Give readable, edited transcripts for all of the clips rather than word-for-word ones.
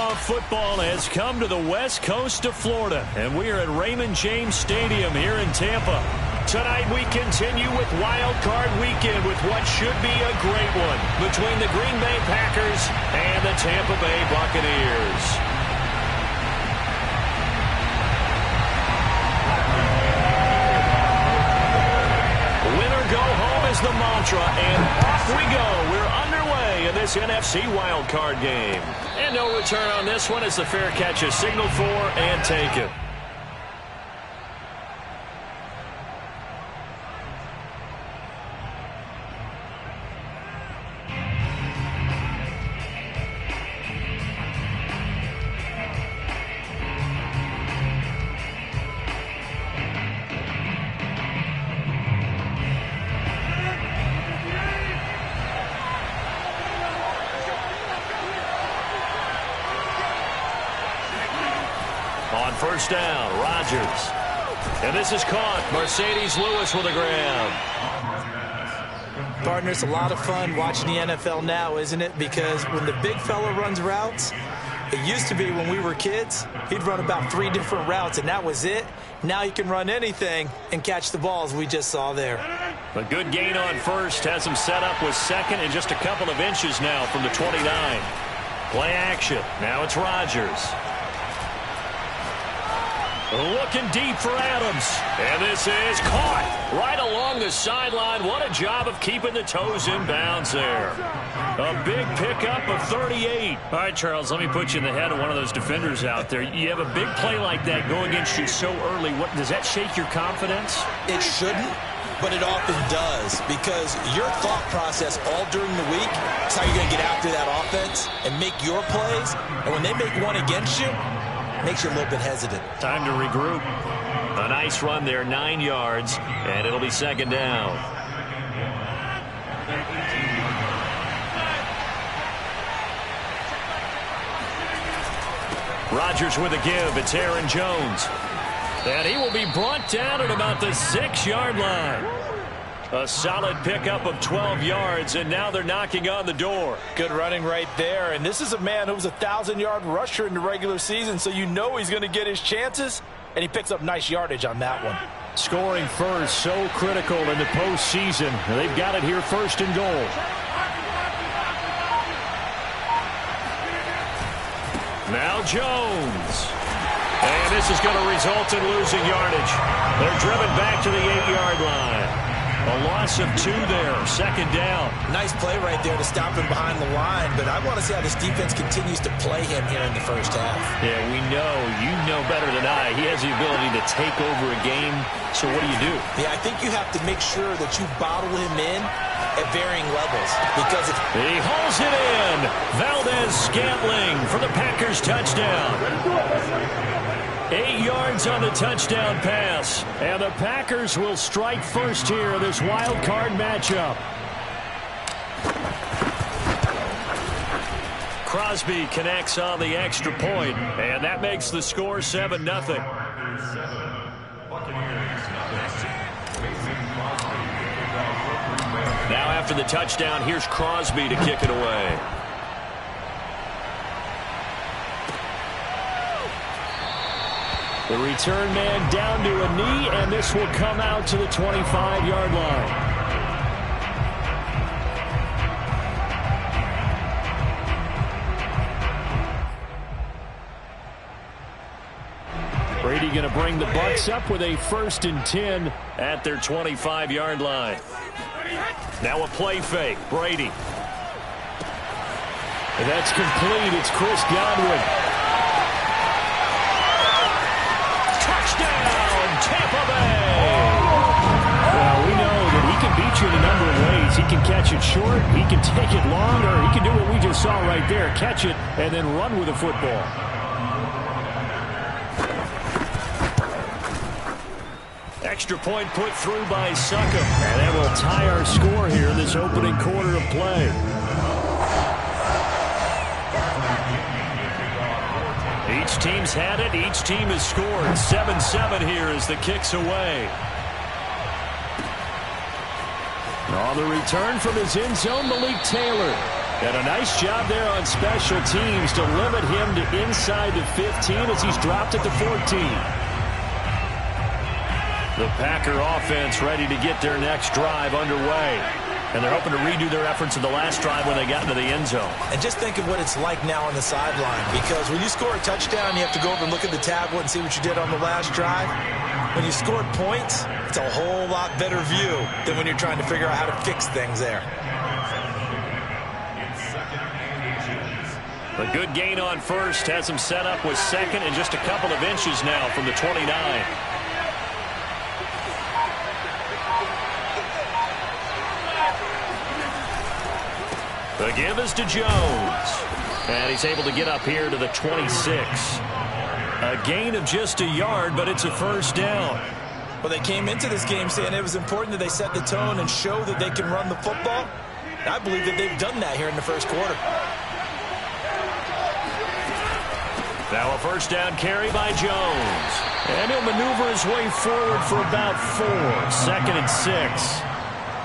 of football has come to the west coast of Florida, and we are at Raymond James Stadium here in Tampa. Tonight we continue with Wild Card Weekend with what should be a great one between the Green Bay Packers and the Tampa Bay Buccaneers. Win or go home is the mantra, and off we go. We're underway in this NFC Wild Card game. And no return on this one as the fair catch is signaled for and taken. On first down, Rodgers. And this is caught. Mercedes Lewis with a grab. Partner, it's a lot of fun watching the NFL now, isn't it? Because when the big fella runs routes, it used to be when we were kids, he'd run about 3 different routes, and that was it. Now he can run anything and catch the balls we just saw there. A good gain on first. Has him set up with second and just a couple of inches now from the 29. Play action. Now it's Rodgers. Looking deep for Adams. And this is caught right along the sideline. What a job of keeping the toes in bounds there. A big pickup of 38. All right, Charles, let me put you in the head of one of those defenders out there. You have a big play like that go against you so early. What does that shake your confidence? It shouldn't, but it often does, because your thought process all during the week is how you're going to get after that offense and make your plays. And when they make one against you, makes you a little bit hesitant. Time to regroup. A nice run there, 9 yards, and it'll be second down. Rodgers with a give. It's Aaron Jones. And he will be brought down at about the 6-yard line. A solid pickup of 12 yards, and now they're knocking on the door. Good running right there, and this is a man who was a 1,000-yard rusher in the regular season, so you know he's going to get his chances, and he picks up nice yardage on that one. Scoring first, so critical in the postseason. They've got it here first and goal. Now Jones. And this is going to result in losing yardage. They're driven back to the 8-yard line. A loss of 2 there, second down. Nice play right there to stop him behind the line, but I want to see how this defense continues to play him here in the first half. Yeah, we know. You know better than I. He has the ability to take over a game, so what do? Yeah, I think you have to make sure that you bottle him in at varying levels, because if he hauls it in. Valdes-Scantling for the Packers touchdown. 8 yards on the touchdown pass. And the Packers will strike first here in this wild card matchup. Crosby connects on the extra point, and that makes the score 7-0. Now after the touchdown, here's Crosby to kick it away. The return man down to a knee, and this will come out to the 25-yard line. Brady going to bring the Bucs up with a 1st and 10 at their 25-yard line. Now a play fake. Brady. And that's complete. It's Chris Godwin. Tampa Bay! Well, we know that he can beat you in a number of ways. He can catch it short, he can take it long, or he can do what we just saw right there, catch it and then run with the football. Extra point put through by Succop. And that will tie our score here in this opening quarter of play. Each team's had it. Each team has scored. 7-7 here as the kick's away. On the return from his end zone, Malik Taylor. And a nice job there on special teams to limit him to inside the 15 as he's dropped at the 14. The Packer offense ready to get their next drive underway. And they're hoping to redo their efforts in the last drive when they got into the end zone. And just think of what it's like now on the sideline, because when you score a touchdown, you have to go over and look at the tablet and see what you did on the last drive. When you scored points, it's a whole lot better view than when you're trying to figure out how to fix things there. A good gain on first has him set up with second and just a couple of inches now from the 29. The give is to Jones. And he's able to get up here to the 26. A gain of just a yard, but it's a first down. Well, they came into this game saying it was important that they set the tone and show that they can run the football. And I believe that they've done that here in the first quarter. Now a first down carry by Jones. And he'll maneuver his way forward for about 4. 2nd and 6.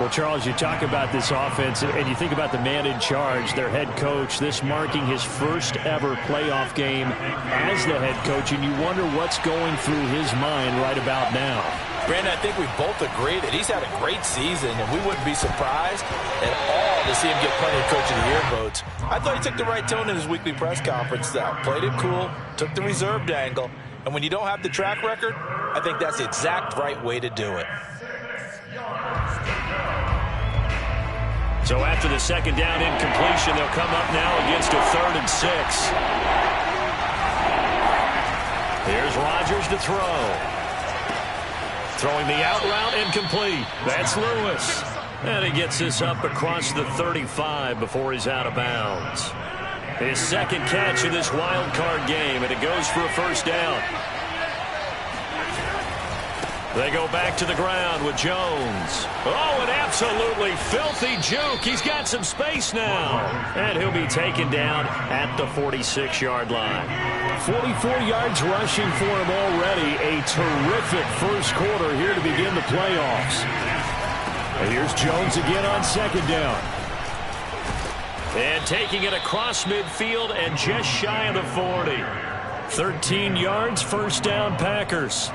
Well, Charles, you talk about this offense, and you think about the man in charge, their head coach, this marking his first ever playoff game as the head coach, and you wonder what's going through his mind right about now. Brandon, I think we both agree that he's had a great season, and we wouldn't be surprised at all to see him get plenty of Coach of the Year votes. I thought he took the right tone in his weekly press conference, though. Played it cool, took the reserved angle, and when you don't have the track record, I think that's the exact right way to do it. So after the second down incompletion, they'll come up now against a 3rd and 6. Here's Rodgers to throw. Throwing the out route incomplete. That's Lewis. And he gets this up across the 35 before he's out of bounds. His second catch in this wild card game, and it goes for a first down. They go back to the ground with Jones. Oh, an absolutely filthy juke. He's got some space now. And he'll be taken down at the 46-yard line. 44 yards rushing for him already. A terrific first quarter here to begin the playoffs. And here's Jones again on second down. And taking it across midfield and just shy of the 40. 13 yards, first down, Packers.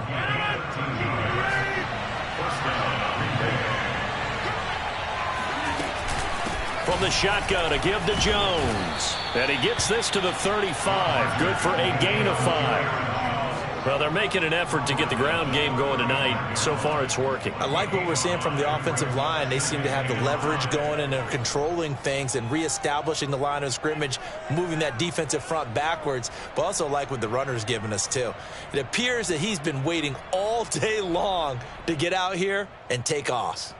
From the shotgun, a give to Jones. And he gets this to the 35. Good for a gain of 5. Well, they're making an effort to get the ground game going tonight. So far, it's working. I like what we're seeing from the offensive line. They seem to have the leverage going and they're controlling things and reestablishing the line of scrimmage, moving that defensive front backwards, but also like what the runner's giving us, too. It appears that he's been waiting all day long to get out here and take off.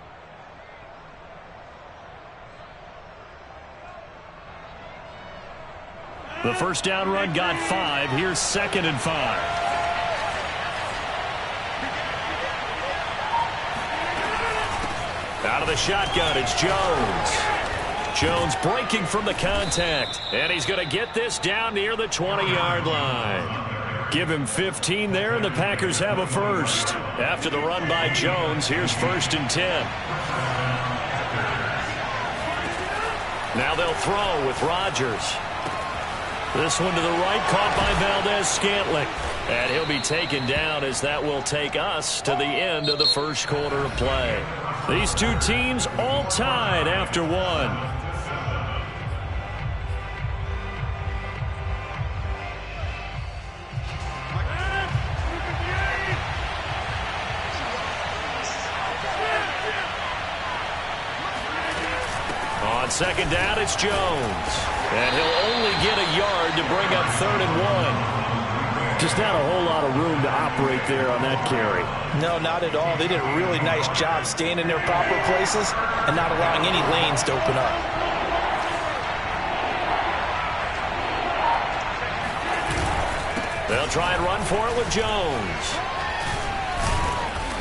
The first down run got 5. Here's 2nd and 5. Out of the shotgun, it's Jones. Jones breaking from the contact. And he's going to get this down near the 20-yard line. Give him 15 there, and the Packers have a first. After the run by Jones, here's 1st and 10. Now they'll throw with Rodgers. This one to the right, caught by Valdez-Scantling. And he'll be taken down as that will take us to the end of the first quarter of play. These two teams all tied after one. On second down, it's Jones. And he'll only get a yard to bring up 3rd and 1. Just not a whole lot of room to operate there on that carry. No, not at all. They did a really nice job staying in their proper places and not allowing any lanes to open up. They'll try and run for it with Jones.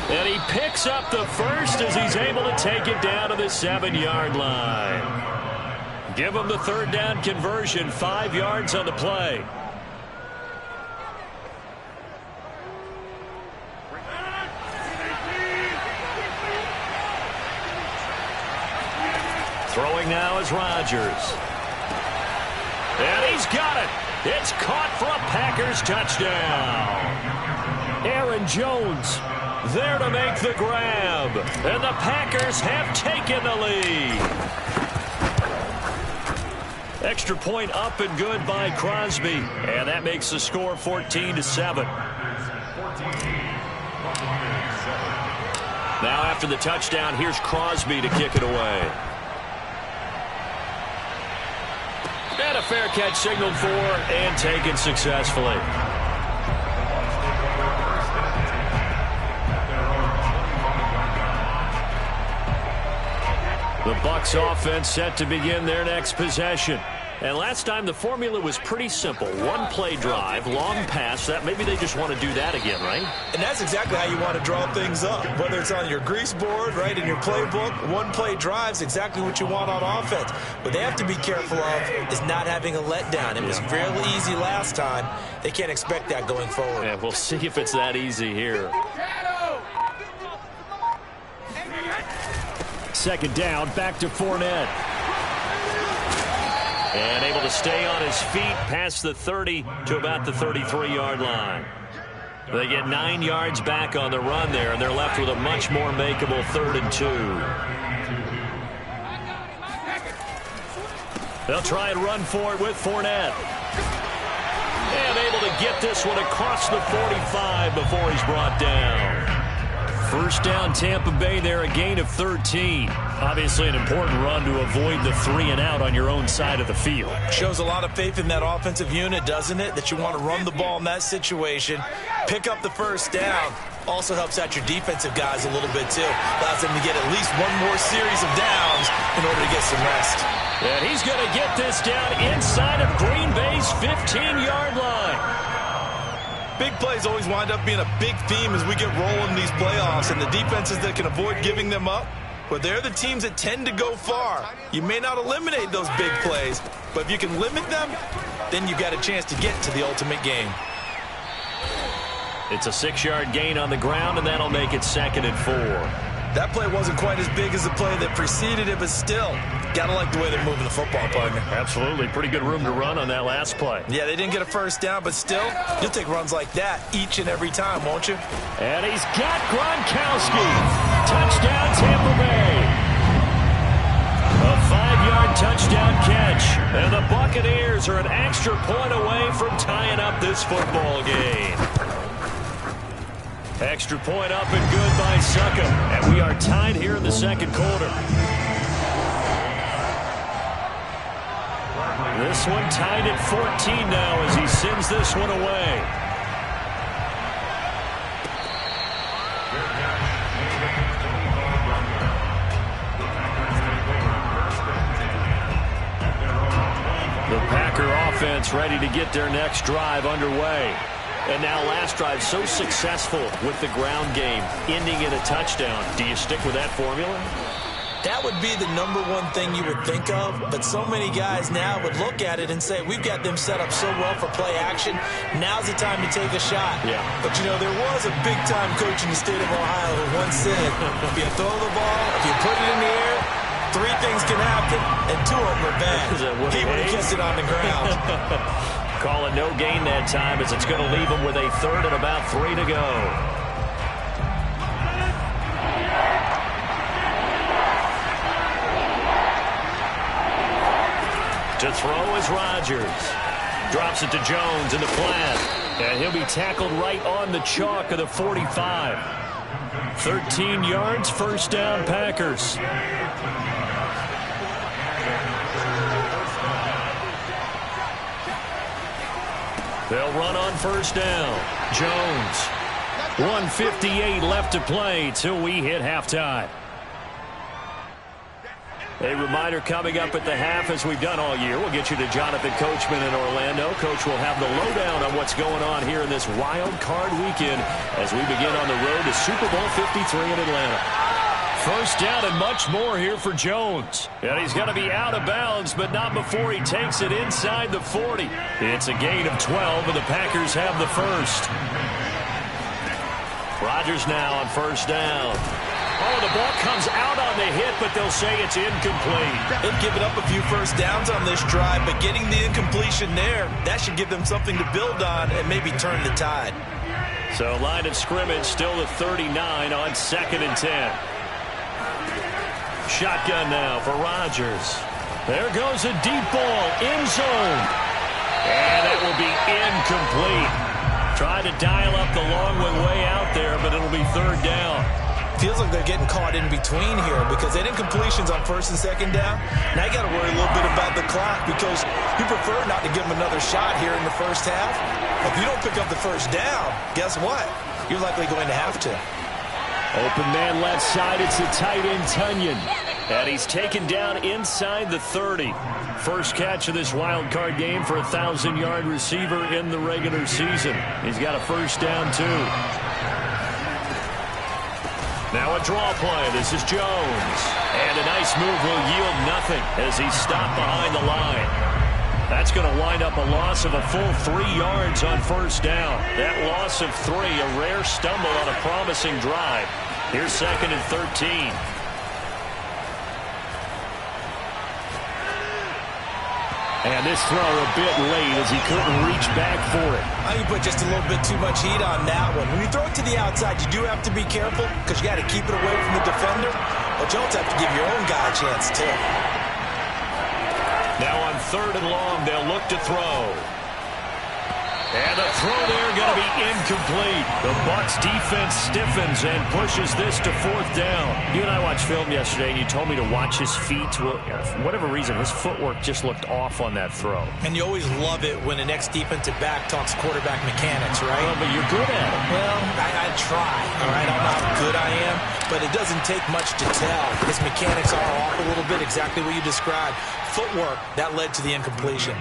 And he picks up the first as he's able to take it down to the 7-yard line. Give him the 3rd down conversion, 5 yards on the play. Throwing now is Rodgers. And he's got it. It's caught for a Packers touchdown. Aaron Jones there to make the grab. And the Packers have taken the lead. Extra point up and good by Crosby. And that makes the score 14-7. Now after the touchdown, here's Crosby to kick it away. And a fair catch signaled for and taken successfully. The Bucs offense set to begin their next possession. And last time the formula was pretty simple. One play drive, long pass. That maybe they just want to do that again, right? And that's exactly how you want to draw things up. Whether it's on your grease board, right, in your playbook, one play drive's exactly what you want on offense. What they have to be careful of is not having a letdown. It was real easy last time. They can't expect that going forward. Yeah, we'll see if it's that easy here. Second down, back to Fournette. And able to stay on his feet past the 30 to about the 33-yard line. They get 9 yards back on the run there, and they're left with a much more makeable 3rd and 2. They'll try and run for it with Fournette. And able to get this one across the 45 before he's brought down. First down, Tampa Bay there, a gain of 13. Obviously an important run to avoid the 3 and out on your own side of the field. Shows a lot of faith in that offensive unit, doesn't it? That you want to run the ball in that situation. Pick up the first down. Also helps out your defensive guys a little bit, too. Allows them to get at least one more series of downs in order to get some rest. And he's going to get this down inside of Green Bay's 15-yard line. Big plays always wind up being a big theme as we get rolling these playoffs, and the defenses that can avoid giving them up, well, they're the teams that tend to go far. You may not eliminate those big plays, but if you can limit them, then you've got a chance to get to the ultimate game. It's a 6-yard gain on the ground, and that'll make it 2nd and 4. That play wasn't quite as big as the play that preceded it, but still, gotta like the way they're moving the football, partner. Absolutely. Pretty good room to run on that last play. Yeah, they didn't get a first down, but still, you'll take runs like that each and every time, won't you? And he's got Gronkowski. Touchdown, Tampa Bay. A 5-yard touchdown catch. And the Buccaneers are an extra point away from tying up this football game. Extra point up and good by Succa. And we are tied here in the second quarter. This one tied at 14 now as he sends this one away. The Packer offense ready to get their next drive underway. And now last drive so successful with the ground game, ending in a touchdown. Do you stick with that formula? That would be the #1 thing you would think of, but so many guys now would look at it and say, we've got them set up so well for play action, now's the time to take a shot. Yeah. But, you know, there was a big-time coach in the state of Ohio who once said, if you throw the ball, if you put it in the air, 3 things can happen, and 2 of them are bad. He would have kept it on the ground. Call it no gain that time as it's going to leave him with a 3rd and about 3 to go. To throw is Rodgers. Drops it to Jones in the flat. And he'll be tackled right on the chalk of the 45. 13 yards, first down, Packers. They'll run on first down. Jones. 1:58 left to play till we hit halftime. A reminder coming up at the half, as we've done all year. We'll get you to Jonathan Coachman in Orlando. Coach will have the lowdown on what's going on here in this wild card weekend as we begin on the road to Super Bowl 53 in Atlanta. First down and much more here for Jones. And he's going to be out of bounds, but not before he takes it inside the 40. It's a gain of 12, and the Packers have the first. Rodgers now on first down. Oh, the ball comes out on the hit, but they'll say it's incomplete. They've given up a few first downs on this drive, but getting the incompletion there, that should give them something to build on and maybe turn the tide. So line of scrimmage still at 39 on 2nd and 10. Shotgun now for Rodgers. There goes a deep ball, end zone. And that will be incomplete. Try to dial up the long way out there, but it'll be 3rd down. Feels like they're getting caught in between here because they did incompletions on 1st and 2nd down. Now you got to worry a little bit about the clock because you prefer not to give them another shot here in the first half. If you don't pick up the first down, guess what? You're likely going to have to. Open man left side, it's the tight end Tunyon. And he's taken down inside the 30. First catch of this wild card game for a 1,000-yard receiver in the regular season. He's got a first down, too. Now a draw play. This is Jones. And a nice move will yield nothing as he's stopped behind the line. That's going to wind up a loss of a full 3 yards on first down. That loss of 3, a rare stumble on a promising drive. Here's 2nd and 13. And this throw a bit late as he couldn't reach back for it. You put just a little bit too much heat on that one. When you throw it to the outside, you do have to be careful because you got to keep it away from the defender. But you also have to give your own guy a chance, too. Now on 3rd and long, they'll look to throw. And the throw there going to be incomplete. The Bucs defense stiffens and pushes this to 4th down. You and I watched film yesterday, and you told me to watch his feet. Well, for whatever reason, his footwork just looked off on that throw. And you always love it when the next defensive back talks quarterback mechanics, right? Well, but you're good at it. Well, I try, all right? I don't know how good I am, but it doesn't take much to tell. His mechanics are off a little bit, exactly what you described. Footwork, that led to the incompletion.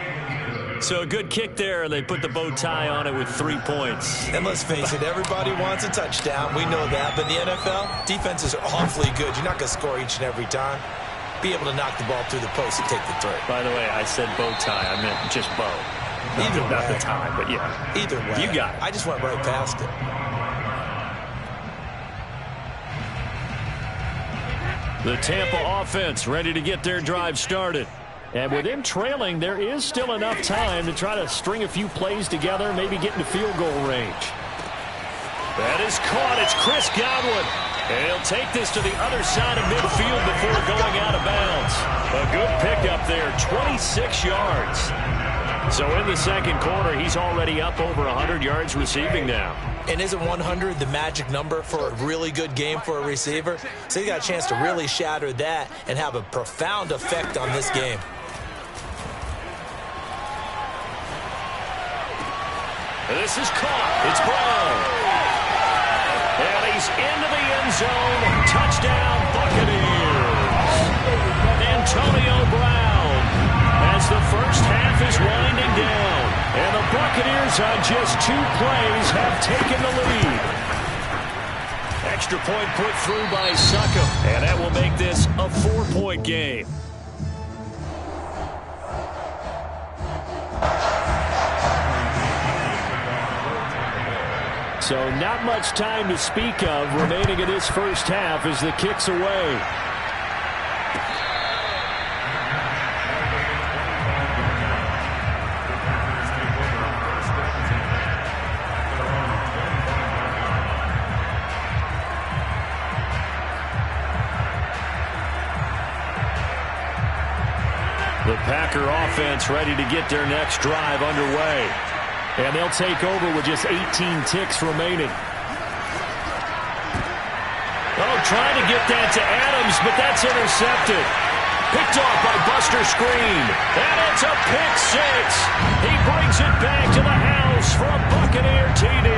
So a good kick there, and they put the bow tie on it with 3 points. And let's face it, everybody wants a touchdown. We know that. But in the NFL, defenses are awfully good. You're not going to score each and every time. Be able to knock the ball through the post and take the throw. By the way, I said bow tie. I meant just bow. Not the tie, but yeah. Either way. You got it. I just went right past it. The Tampa offense ready to get their drive started. And with him trailing, there is still enough time to try to string a few plays together, maybe get into field goal range. That is caught. It's Chris Godwin. And he'll take this to the other side of midfield before going out of bounds. A good pickup there, 26 yards. So in the second quarter, he's already up over 100 yards receiving now. And isn't 100 the magic number for a really good game for a receiver? So he got a chance to really shatter that and have a profound effect on this game. This is caught. It's Brown. And he's into the end zone. Touchdown, Buccaneers. Antonio Brown as the first half is winding down. And the Buccaneers on just 2 plays have taken the lead. Extra point put through by Succop. And that will make this a 4-point game. So not much time to speak of remaining in this first half as the kick's away. The Packer offense ready to get their next drive underway. And they'll take over with just 18 ticks remaining. Oh, trying to get that to Adams, but that's intercepted. Picked off by Buster Screen. And it's a pick six. He brings it back to the house for a Buccaneer TD.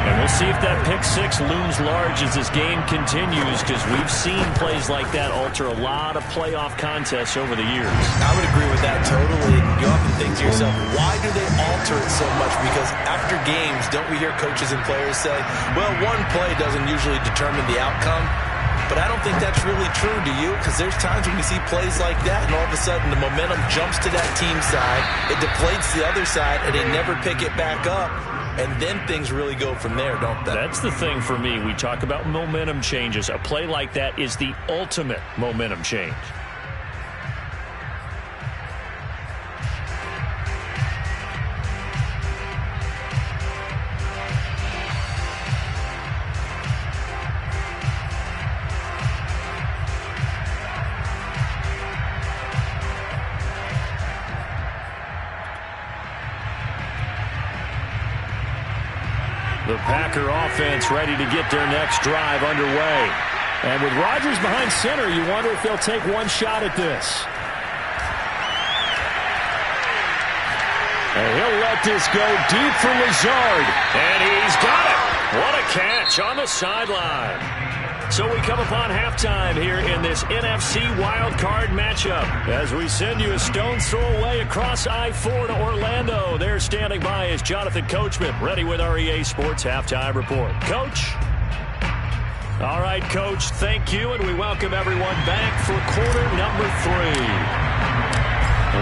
And we'll see if that pick six looms large as this game continues, because we've seen plays like that alter a lot of playoff contests over the years. I would agree with that totally. You often think to yourself, why do they alter it so much? Because after games, don't we hear coaches and players say, well, one play doesn't usually determine the outcome? But I don't think that's really true, do you? Because there's times when we see plays like that, and all of a sudden the momentum jumps to that team side, it deflates the other side, and they never pick it back up. and then things really go from there, don't they? That's the thing for me. We talk about momentum changes. A play like that is the ultimate momentum change. The Packer offense ready to get their next drive underway. And with Rodgers behind center, you wonder if they'll take one shot at this. And he'll let this go deep for Lazard. And he's got it. What a catch on the sideline. So we come upon halftime here in this NFC wildcard matchup as we send you a stone's throw away across I-4 to Orlando. There standing by is Jonathan Coachman, ready with our EA Sports Halftime Report. Coach? All right, Coach, thank you, and we welcome everyone back for quarter number 3.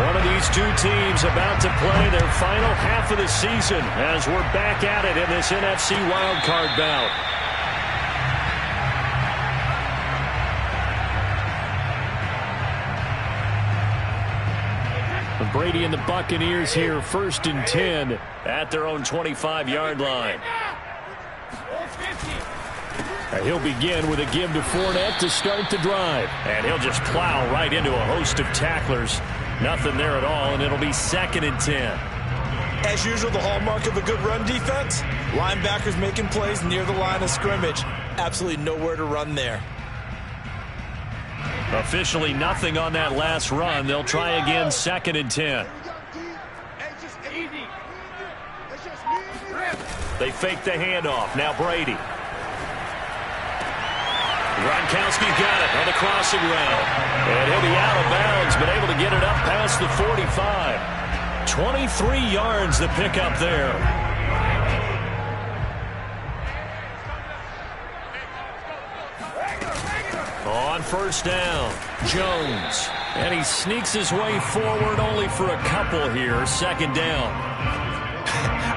One of these two teams about to play their final half of the season as we're back at it in this NFC wildcard bout. Brady and the Buccaneers here, 1st and 10 at their own 25-yard line. And he'll begin with a give to Fournette to start the drive. And he'll just plow right into a host of tacklers. Nothing there at all, and it'll be 2nd and 10. As usual, the hallmark of a good run defense, linebackers making plays near the line of scrimmage. Absolutely nowhere to run there. Officially nothing on that last run. They'll try again, 2nd and 10. They fake the handoff. Now Brady. Gronkowski's got it on the crossing route. And he'll be out of bounds, but able to get it up past the 45. 23 yards the pickup there. On 1st down, Jones. And he sneaks his way forward only for a couple here. 2nd down.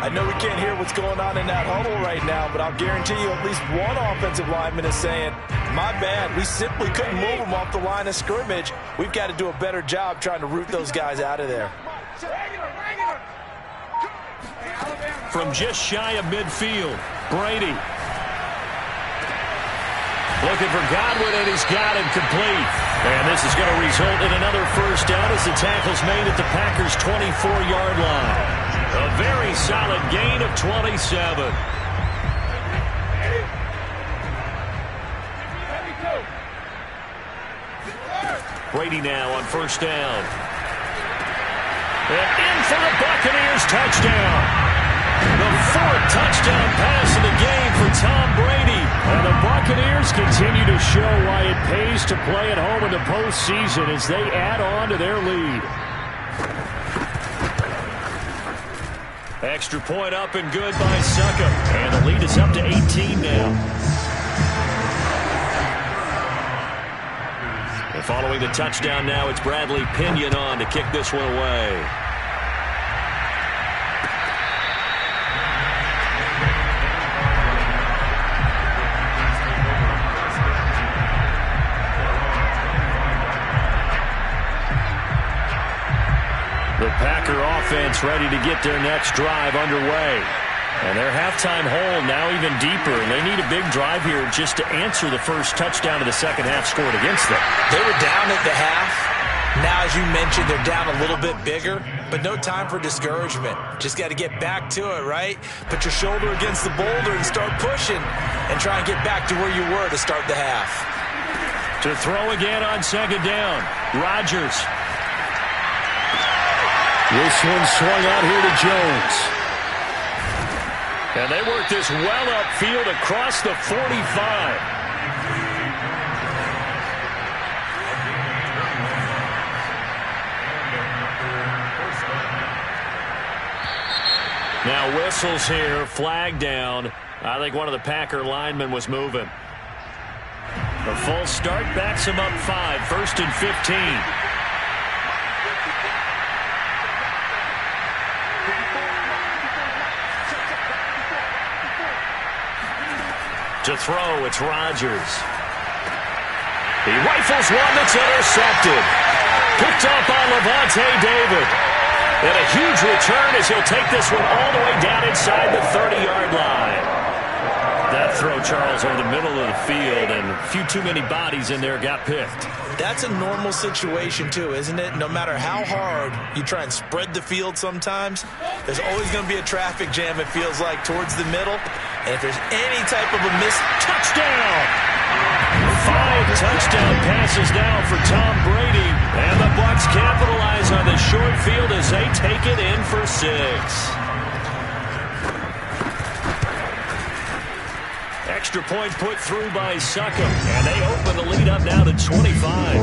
I know we can't hear what's going on in that huddle right now, but I'll guarantee you at least one offensive lineman is saying, my bad, we simply couldn't move them off the line of scrimmage. We've got to do a better job trying to root those guys out of there. From just shy of midfield, Brady. Looking for Godwin, and he's got him complete. And this is going to result in another 1st down as the tackle's made at the Packers' 24-yard line. A very solid gain of 27. Brady now on 1st down. And in for the Buccaneers touchdown. The 4th touchdown pass of the game for Tom Brady. And the Buccaneers continue to show why it pays to play at home in the postseason as they add on to their lead. Extra point up and good by Succop. And the lead is up to 18 now. And following the touchdown now, it's Bradley Pinion on to kick this one away. The Packer offense ready to get their next drive underway. And their halftime hole now even deeper. And they need a big drive here just to answer the first touchdown of the second half scored against them. They were down at the half. Now, as you mentioned, they're down a little bit bigger, but no time for discouragement. Just got to get back to it, right? Put your shoulder against the boulder and start pushing and try and get back to where you were to start the half. To throw again on 2nd down, Rodgers. This one swung out here to Jones. And they work this well upfield across the 45. Now whistles here, flag down. I think one of the Packer linemen was moving. A full start backs him up 5, 1st and 15. To throw, it's Rodgers. He rifles one that's intercepted. Picked up by Lavonte David. And a huge return as he'll take this one all the way down inside the 30-yard line. That throw, Charles, over the middle of the field, and a few too many bodies in there got picked. That's a normal situation, too, isn't it? No matter how hard you try and spread the field sometimes, there's always going to be a traffic jam, it feels like, towards the middle. And if there's any type of a miss, touchdown! 5 touchdown passes now for Tom Brady. And the Bucs capitalize on the short field as they take it in for 6. Extra point put through by Succop, and they open the lead up now to 25.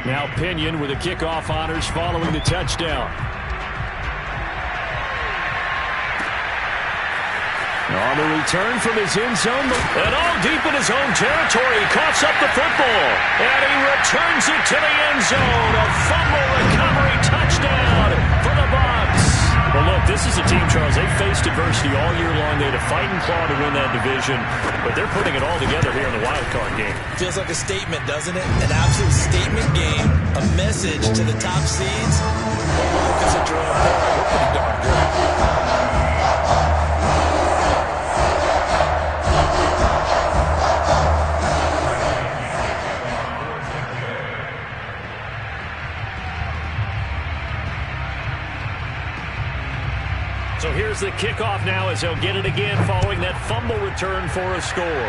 Now Pinion with the kickoff honors following the touchdown. On the return from his end zone, and all deep in his own territory, he coughs up the football, and he returns it to the end zone. A fumble recovery touchdown for the Bucs. Well, look, this is a team, Charles, they faced adversity all year long. They had to fight and claw to win that division, but they're putting it all together here in the wild card game. Feels like a statement, doesn't it? An absolute statement game, a message to the top seeds. Well, look at Jerome Ford. We're pretty darn good. So here's the kickoff now as he'll get it again following that fumble return for a score.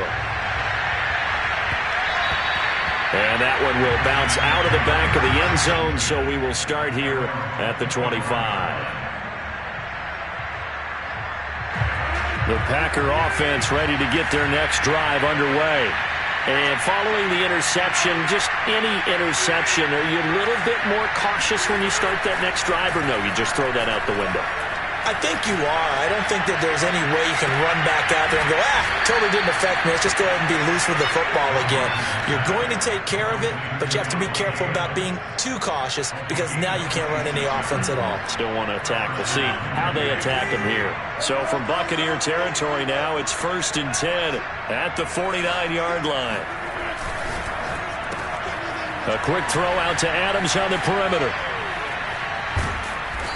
And that one will bounce out of the back of the end zone, so we will start here at the 25. The Packer offense ready to get their next drive underway. And following the interception, just any interception, are you a little bit more cautious when you start that next drive, or no, you just throw that out the window? I think you are. I don't think that there's any way you can run back out there and go, totally didn't affect me. Let's just go ahead and be loose with the football again. You're going to take care of it, but you have to be careful about being too cautious because now you can't run any offense at all. Still want to attack. We'll see how they attack him here. So from Buccaneer territory now, it's 1st and 10 at the 49-yard line. A quick throw out to Adams on the perimeter.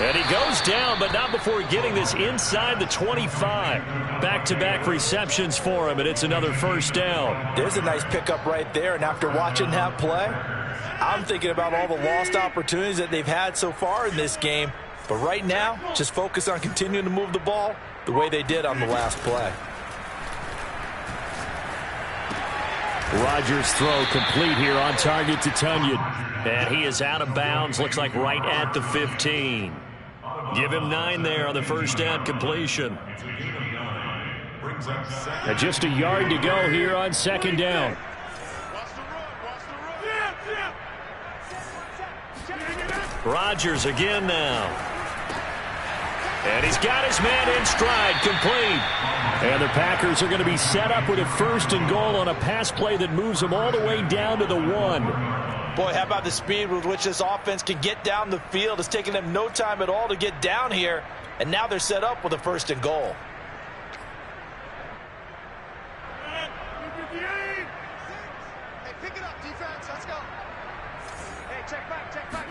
And he goes down, but not before getting this inside the 25. Back-to-back receptions for him, and it's another first down. There's a nice pickup right there, and after watching that play, I'm thinking about all the lost opportunities that they've had so far in this game. But right now, just focus on continuing to move the ball the way they did on the last play. Rodgers' throw complete here on target to Tonyan. And he is out of bounds, looks like right at the 15. Give him 9 there on the first down completion. And just a yard to go here on 2nd down. Rodgers again now. And he's got his man in stride, complete. And the Packers are going to be set up with a 1st and goal on a pass play that moves them all the way down to the 1. Boy, how about the speed with which this offense can get down the field? It's taking them no time at all to get down here. And now they're set up with a 1st and goal. Hey, pick it up, defense. Let's go. Hey, check back, check back.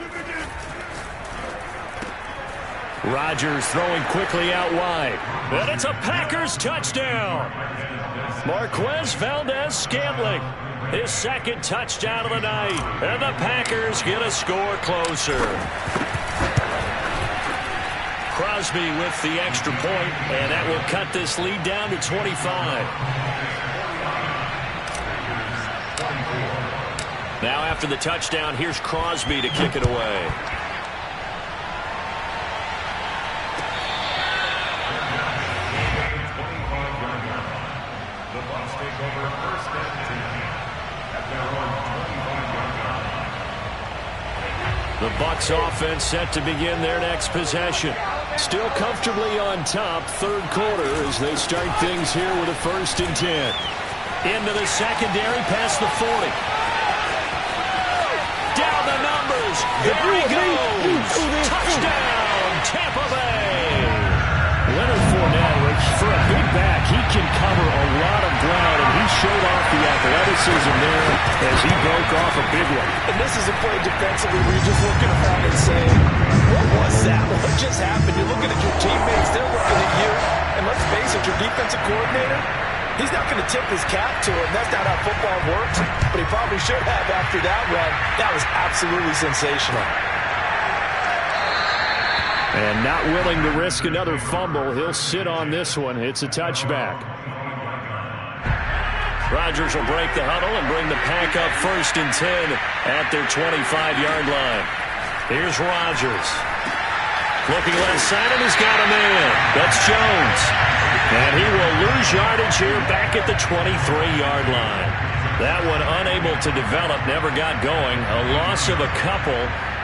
Rodgers throwing quickly out wide. And it's a Packers touchdown. Marquez Valdez-Scantling. His 2nd touchdown of the night. And the Packers get a score closer. Crosby with the extra point, and that will cut this lead down to 25. Now after the touchdown, here's Crosby to kick it away. The Bucs offense set to begin their next possession. Still comfortably on top, 3rd quarter as they start things here with a 1st and 10. Into the secondary, past the 40. Down the numbers. There he goes. Touchdown, Tampa Bay. Leonard Fournette showed off the athleticism there as he broke off a big one. And this is a play defensively where you're just looking around and saying, what was that? What just happened? You're looking at your teammates, they're looking at you. And let's face it, your defensive coordinator, he's not going to tip his cap to him. That's not how football works. But he probably should have after that run. That was absolutely sensational. And not willing to risk another fumble, he'll sit on this one. It's a touchback. Rodgers will break the huddle and bring the pack up 1st and 10 at their 25-yard line. Here's Rodgers. Looking left side, and he's got a man. That's Jones. And he will lose yardage here back at the 23-yard line. That one unable to develop, never got going. A loss of a couple,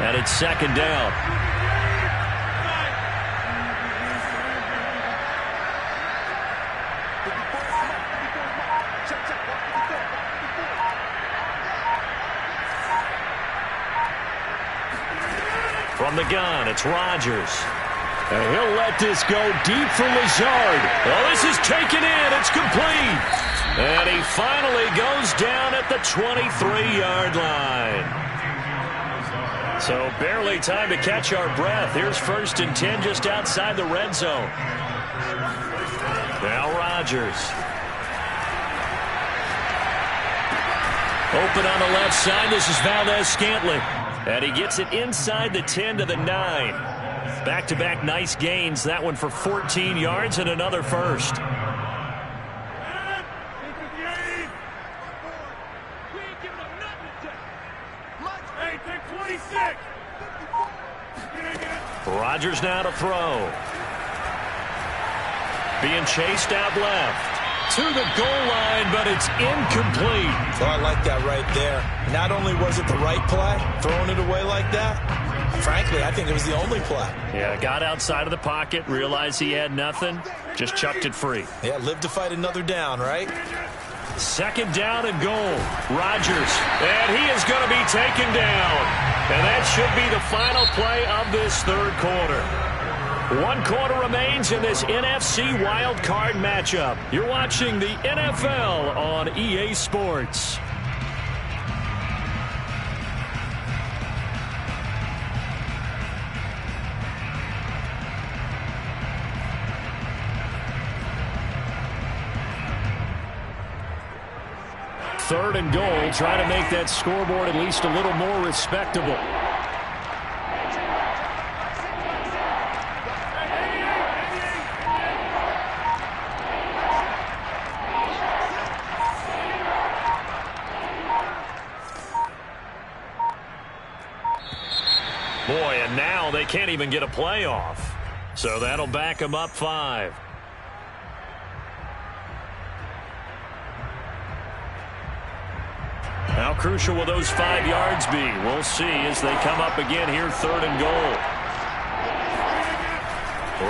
and it's 2nd down. From the gun, it's Rodgers. And he'll let this go deep for Lazard. Oh, this is taken in. It's complete. And he finally goes down at the 23-yard line. So barely time to catch our breath. Here's 1st and 10 just outside the red zone. Now Rodgers. Open on the left side. This is Valdez-Scantling. And he gets it inside the 10 to the 9. Back-to-back nice gains. That one for 14 yards and another first. Rodgers now to throw. Being chased out left. To the goal line, but it's incomplete. Oh, I like that right there. Not only was it the right play, throwing it away like that, frankly, I think it was the only play. Yeah, got outside of the pocket, realized he had nothing, just chucked it free. Yeah, live to fight another down, right? 2nd down and goal. Rodgers, and he is going to be taken down. And that should be the final play of this 3rd quarter. 1 quarter remains in this NFC wild card matchup. You're watching the NFL on EA Sports. Third and goal, trying to make that scoreboard at least a little more respectable. Boy, and now they can't even get a playoff. So that'll back them up 5. How crucial will those 5 yards be? We'll see as they come up again here, 3rd and goal.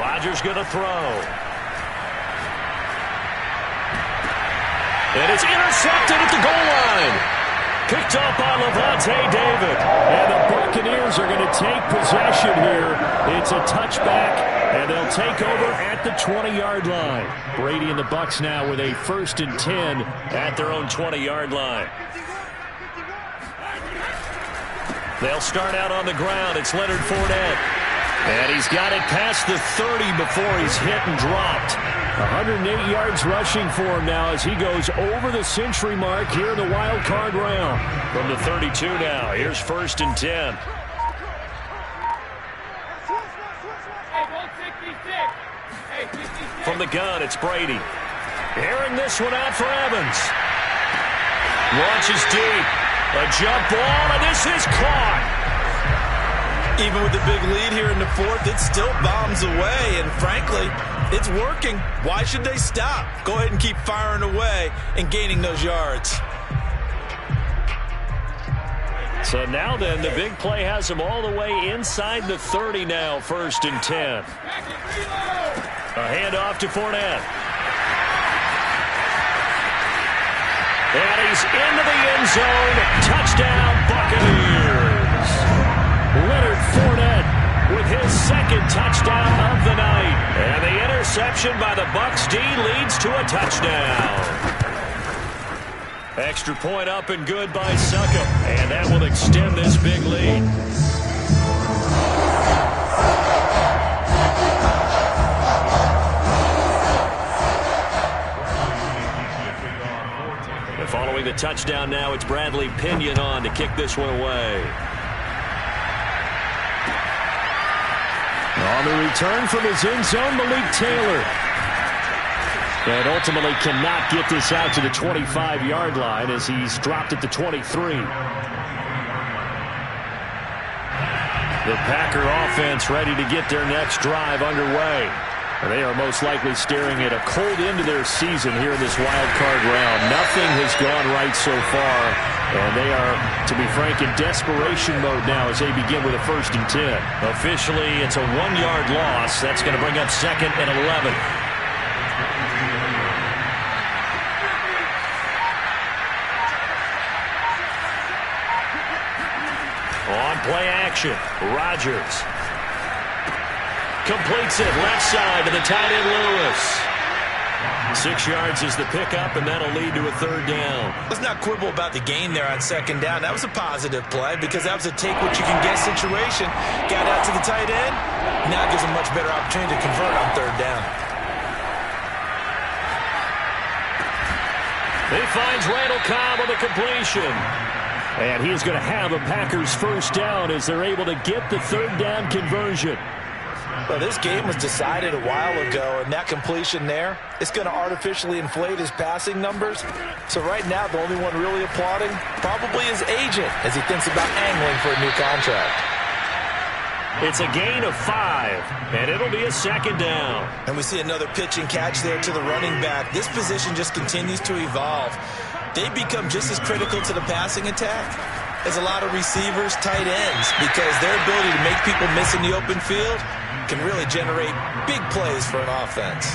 Rodgers going to throw. And it's intercepted at the goal line. Picked up by Lavonte David. And the Buccaneers are going to take possession here. It's a touchback, and they'll take over at the 20-yard line. Brady and the Bucs now with a 1st and 10 at their own 20-yard line. They'll start out on the ground. It's Leonard Fournette. And he's got it past the 30 before he's hit and dropped. 108 yards rushing for him now as he goes over the century mark here in the wild card round. From the 32 now, here's 1st and 10. From the gun, it's Brady. Airing this one out for Evans. Launches deep. A jump ball, and this is caught. Even with the big lead here in the 4th, it still bombs away, and frankly, it's working. Why should they stop? Go ahead and keep firing away and gaining those yards. So now then, the big play has them all the way inside the 30 now, 1st and 10. A handoff to Fournette. And he's into the end zone. Touchdown, Buccaneers. Leonard Fournette with his 2nd touchdown of the night. And the interception by the Bucs D leads to a touchdown. Extra point up and good by Succop. And that will extend this big lead. And following the touchdown now, it's Bradley Pinion on to kick this one away. On the return from his end zone, Malik Taylor. And ultimately cannot get this out to the 25-yard line as he's dropped at the 23. The Packer offense ready to get their next drive underway. And they are most likely staring at a cold end to their season here in this wild card round. Nothing has gone right so far. And they are, to be frank, in desperation mode now as they begin with a 1st and 10. Officially, it's a 1-yard loss. That's going to bring up 2nd and 11. On play action, Rodgers completes it left side to the tight end Lewis. 6 yards is the pickup, and that'll lead to a 3rd down. Let's not quibble about the gain there on 2nd down. That was a positive play because that was a take-what-you-can-get situation. Got out to the tight end. Now it gives a much better opportunity to convert on 3rd down. He finds Randall Cobb on the completion. And he's going to have a Packers 1st down as they're able to get the 3rd down conversion. Well, this game was decided a while ago, and that completion there, it's going to artificially inflate his passing numbers. So right now, the only one really applauding probably his agent as he thinks about angling for a new contract. It's a gain of 5, and it'll be a 2nd down. And we see another pitch and catch there to the running back. This position just continues to evolve. They become just as critical to the passing attack as a lot of receivers, tight ends, because their ability to make people miss in the open field can really generate big plays for an offense.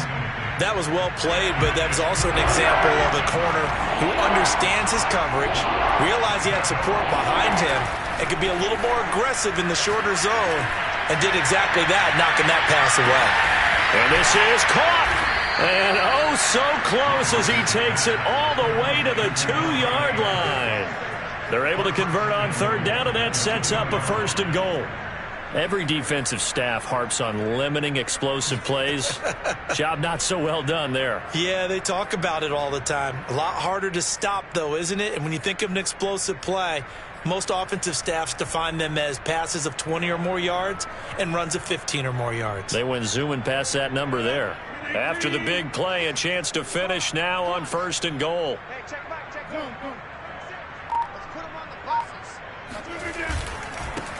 That was well played, but that was also an example of a corner who understands his coverage, realized he had support behind him, and could be a little more aggressive in the shorter zone, and did exactly that, knocking that pass away. And this is caught. And oh, so close as he takes it all the way to the 2-yard line. They're able to convert on 3rd down, and that sets up a 1st and goal. Every defensive staff harps on limiting explosive plays. Job not so well done there. Yeah, they talk about it all the time. A lot harder to stop, though, isn't it? And when you think of an explosive play, most offensive staffs define them as passes of 20 or more yards and runs of 15 or more yards. They went zooming past that number there. After the big play, a chance to finish now on 1st and goal. Hey, check back, check back. Let's put him on the buses.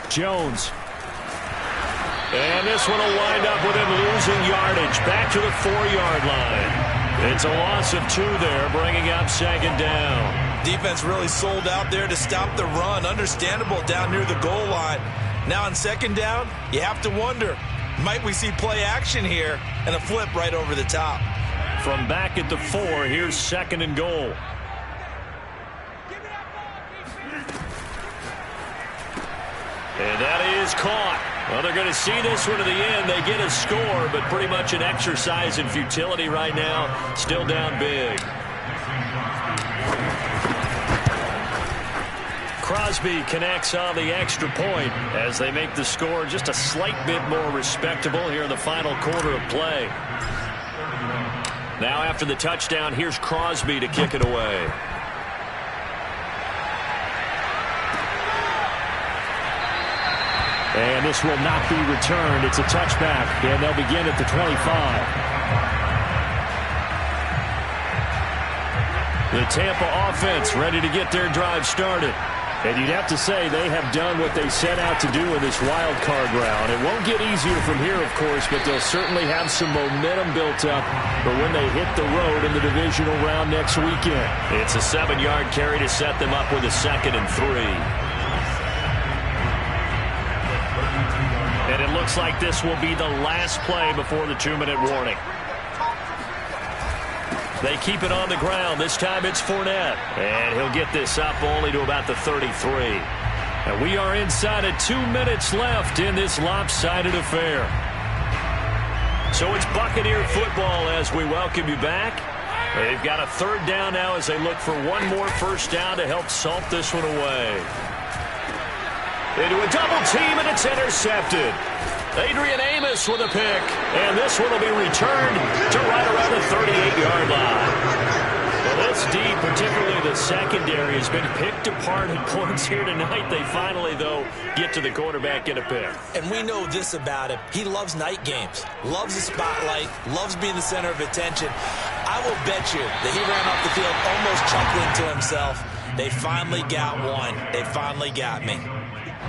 Jones. And this one will wind up with him losing yardage back to the 4-yard line. It's a loss of 2 there, bringing up 2nd down. Defense really sold out there to stop the run. Understandable down near the goal line. Now on 2nd down, you have to wonder, might we see play action here and a flip right over the top? From back at the 4, here's 2nd and goal. And that is caught. Well, they're going to see this one to the end. They get a score, but pretty much an exercise in futility right now. Still down big. Crosby connects on the extra point as they make the score just a slight bit more respectable here in the final quarter of play. Now after the touchdown, here's Crosby to kick it away. And this will not be returned. It's a touchback, and they'll begin at the 25. The Tampa offense ready to get their drive started. And you'd have to say they have done what they set out to do in this wild card round. It won't get easier from here, of course, but they'll certainly have some momentum built up for when they hit the road in the divisional round next weekend. It's a 7-yard carry to set them up with a 2nd and 3. And it looks like this will be the last play before the 2-minute warning. They keep it on the ground. This time it's Fournette. And he'll get this up only to about the 33. And we are inside of 2 minutes left in this lopsided affair. So it's Buccaneer football as we welcome you back. They've got a third down now as they look for one more first down to help salt this one away. Into a double team, and it's intercepted. Adrian Amos with a pick, and this one will be returned to right around the 38-yard line. Well, this D, particularly the secondary, has been picked apart at points here tonight. They finally, though, get to the quarterback in a pick. And we know this about him. He loves night games, loves the spotlight, loves being the center of attention. I will bet you that he ran off the field almost chuckling to himself. They finally got one. They finally got me.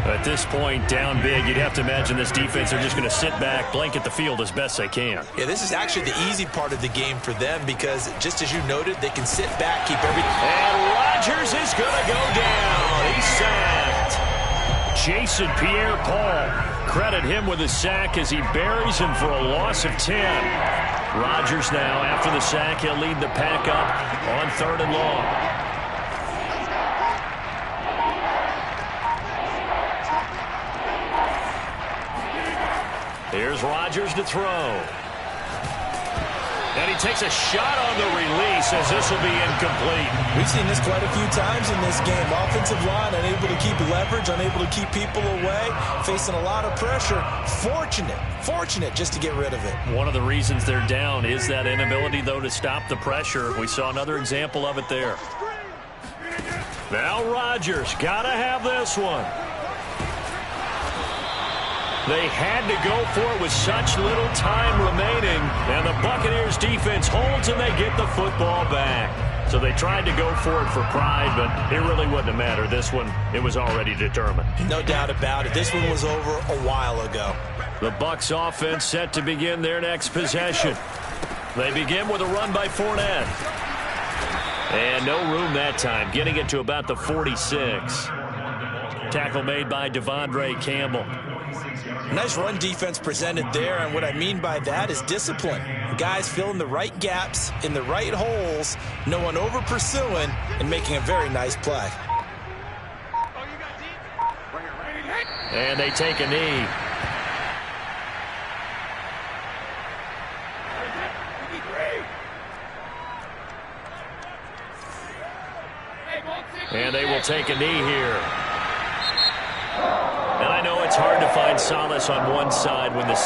At this point, down big, you'd have to imagine this defense are just going to sit back, blanket the field as best they can. Yeah, this is actually the easy part of the game for them because, just as you noted, they can sit back, keep everything. And Rodgers is going to go down. He's sacked. Jason Pierre-Paul. Credit him with a sack as he buries him for a loss of 10. Rodgers now, after the sack, he'll lead the pack up on 3rd and long. Here's Rodgers to throw. And he takes a shot on the release as this will be incomplete. We've seen this quite a few times in this game. Offensive line unable to keep leverage, unable to keep people away, facing a lot of pressure. Fortunate just to get rid of it. One of the reasons they're down is that inability, though, to stop the pressure. We saw another example of it there. Now Rodgers, gotta have this one. They had to go for it with such little time remaining, and the Buccaneers defense holds and they get the football back. So they tried to go for it for pride, but it really wouldn't have mattered. This one, it was already determined. No doubt about it. This one was over a while ago. The Bucs offense set to begin their next possession. They begin with a run by Fournette. And no room that time, getting it to about the 46. Tackle made by Devondre Campbell. Nice run defense presented there, and what I mean by that is discipline. Guys filling the right gaps in the right holes, no one over pursuing, and making a very nice play. And they take a knee. And they will take a knee here. And I know it's hard to find solace on one side when the